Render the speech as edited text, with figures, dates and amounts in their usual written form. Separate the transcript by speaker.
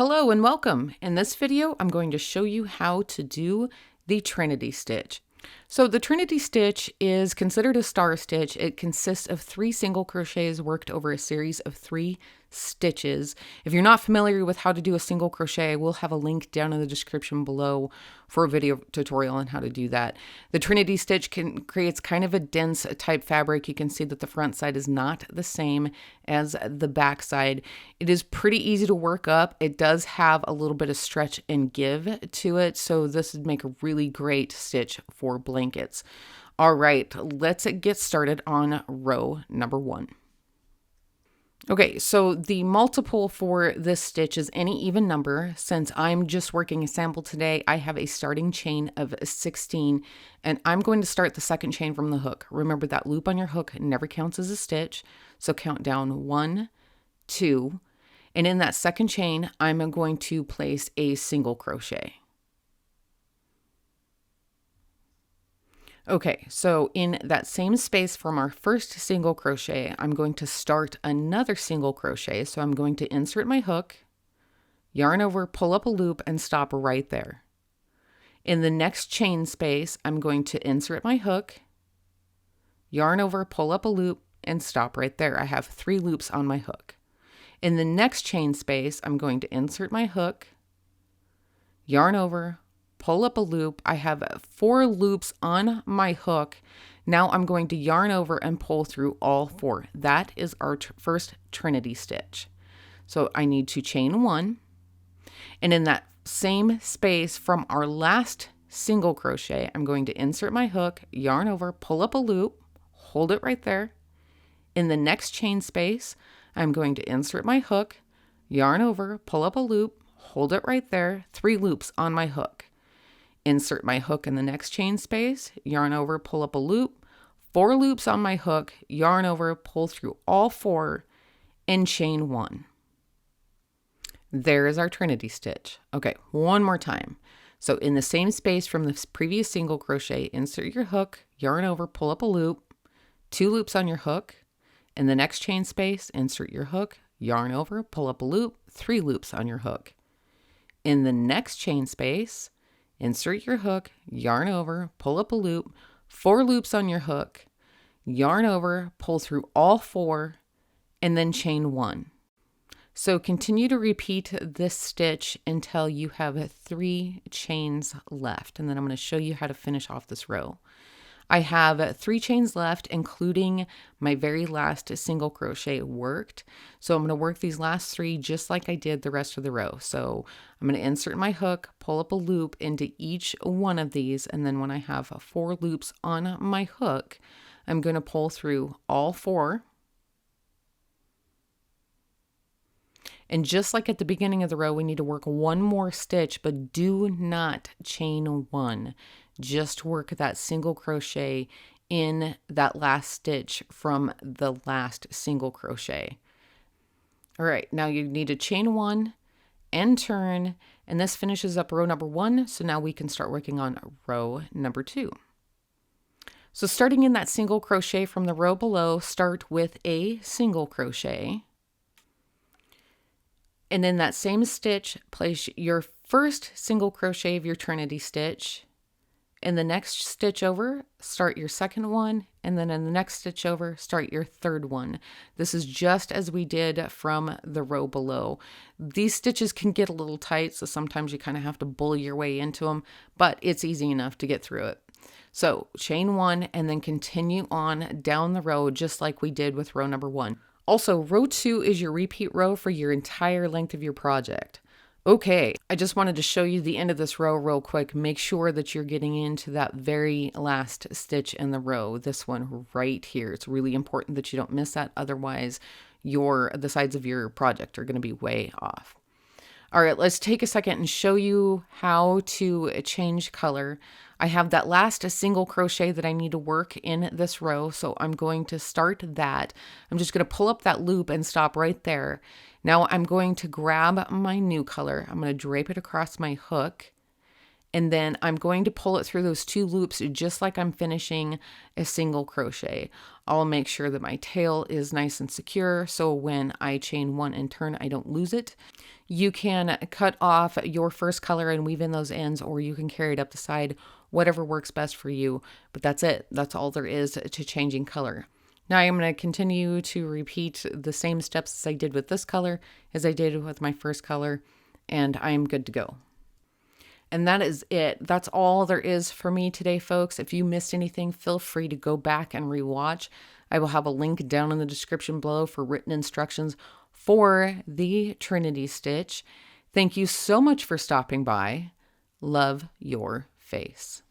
Speaker 1: Hello and welcome. In this video, I'm going to show you how to do the Trinity Stitch. So the Trinity Stitch is considered a star stitch. It consists of 3 single crochets worked over a series of 3 stitches. If you're not familiar with how to do a single crochet, we'll have a link down in the description below for a video tutorial on how to do that. The Trinity Stitch creates kind of a dense type fabric. You can see that the front side is not the same as the back side. It is pretty easy to work up. It does have a little bit of stretch and give to it, so this would make a really great stitch for blankets. All right, let's get started on row number 1. Okay, so the multiple for this stitch is any even number. Since I'm just working a sample today, I have a starting chain of 16, and I'm going to start the second chain from the hook. Remember that loop on your hook never counts as a stitch, so count down 1, 2, and in that second chain, I'm going to place a single crochet. Okay, so in that same space from our first single crochet, I'm going to start another single crochet. So I'm going to insert my hook, yarn over, pull up a loop, and stop right there. In the next chain space, I'm going to insert my hook, yarn over, pull up a loop, and stop right there. I have 3 loops on my hook. In the next chain space, I'm going to insert my hook, yarn over, pull up a loop. I have 4 loops on my hook. Now I'm going to yarn over and pull through all 4. That is our first Trinity stitch. So I need to chain 1, and in that same space from our last single crochet, I'm going to insert my hook, yarn over, pull up a loop, hold it right there. In the next chain space, I'm going to insert my hook, yarn over, pull up a loop, hold it right there, 3 loops on my hook. Insert my hook in the next chain space, yarn over, pull up a loop, 4 loops on my hook, yarn over, pull through all 4, and chain 1. There is our Trinity stitch. Okay, one more time. So in the same space from the previous single crochet, insert your hook, yarn over, pull up a loop, 2 loops on your hook. In the next chain space, insert your hook, yarn over, pull up a loop, 3 loops on your hook. In the next chain space, insert your hook, yarn over, pull up a loop, 4 loops on your hook, yarn over, pull through all 4, and then chain 1. So continue to repeat this stitch until you have 3 chains left, and then I'm going to show you how to finish off this row. I have 3 chains left, including my very last single crochet worked. So I'm going to work these last 3 just like I did the rest of the row. So I'm going to insert my hook, pull up a loop into each one of these, and then when I have 4 loops on my hook, I'm going to pull through all 4. And just like at the beginning of the row, we need to work 1 more stitch, but do not chain 1. Just work that single crochet in that last stitch from the last single crochet. All right, now you need to chain 1 and turn, and this finishes up row number 1. So now we can start working on row number 2. So starting in that single crochet from the row below, start with a single crochet. And in that same stitch, place your first single crochet of your Trinity stitch. In the next stitch over, start your second one, and then in the next stitch over, start your third one. This is just as we did from the row below. These stitches can get a little tight, so sometimes you kind of have to bully your way into them, but it's easy enough to get through it. So chain 1 and then continue on down the row just like we did with row number 1. Also, row 2 is your repeat row for your entire length of your project. Okay, I just wanted to show you the end of this row real quick. Make sure that you're getting into that very last stitch in the row, this one right here. It's really important that you don't miss that, otherwise the sides of your project are going to be way off. All right, let's take a second and show you how to change color. I have that last single crochet that I need to work in this row, so I'm going to start that. I'm just going to pull up that loop and stop right there. Now I'm going to grab my new color. I'm going to drape it across my hook, And then I'm going to pull it through those 2 loops just like I'm finishing a single crochet. I'll make sure that my tail is nice and secure so when I chain 1 and turn, I don't lose it. You can cut off your first color and weave in those ends, or you can carry it up the side, whatever works best for you. But that's it. That's all there is to changing color. Now I'm going to continue to repeat the same steps as I did with this color as I did with my first color, and I'm good to go. And that is it. That's all there is for me today, folks. If you missed anything, feel free to go back and rewatch. I will have a link down in the description below for written instructions for the Trinity Stitch. Thank you so much for stopping by. Love your face.